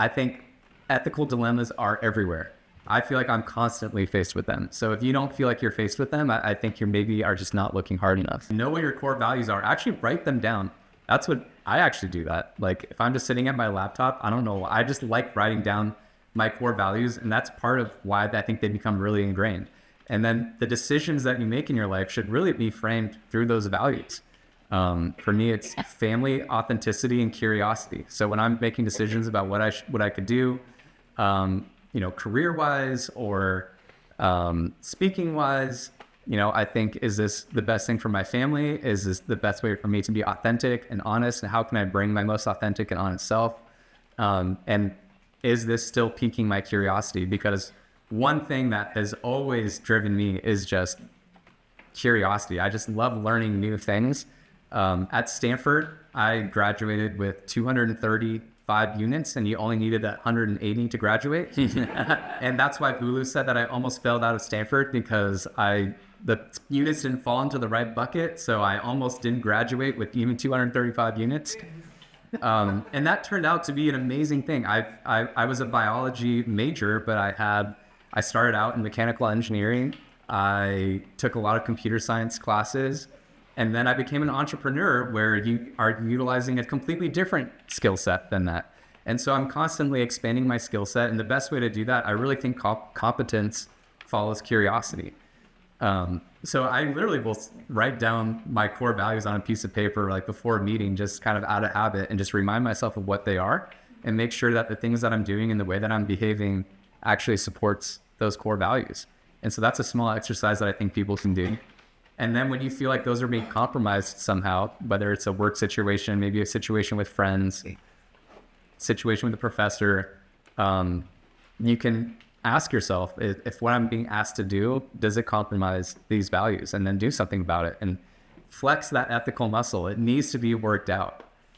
I think ethical dilemmas are everywhere. I feel like I'm constantly faced with them. So if you don't feel like you're faced with them, I think you maybe are just not looking hard enough. Know what your core values are. Actually write them down. That's what I actually do that. Like if I'm just sitting at my laptop, I don't know. I just like writing down my core values. And that's part of why I think they become really ingrained. And then the decisions that you make in your life should really be framed through those values. For me, it's family, authenticity, and curiosity. So when I'm making decisions about what I could do, career-wise or speaking-wise, I think, is this the best thing for my family? Is this the best way for me to be authentic and honest? And how can I bring my most authentic and honest self? And is this still piquing my curiosity? Because one thing that has always driven me is just curiosity. I just love learning new things. At Stanford, I graduated with 235 units, and you only needed 180 to graduate. And that's why Hulu said that I almost failed out of Stanford, because the units didn't fall into the right bucket. So I almost didn't graduate with even 235 units. And that turned out to be an amazing thing. I was a biology major, but I started out in mechanical engineering. I took a lot of computer science classes, and then I became an entrepreneur where you are utilizing a completely different skill set than that. And so I'm constantly expanding my skill set. And the best way to do that, I really think competence follows curiosity. So I literally will write down my core values on a piece of paper, like before a meeting, just kind of out of habit, and just remind myself of what they are and make sure that the things that I'm doing and the way that I'm behaving actually supports those core values. And so that's a small exercise that I think people can do. And then when you feel like those are being compromised somehow, whether it's a work situation, maybe a situation with friends, situation with a professor, you can ask yourself, if what I'm being asked to do, does it compromise these values? And then do something about it and flex that ethical muscle. It needs to be worked out.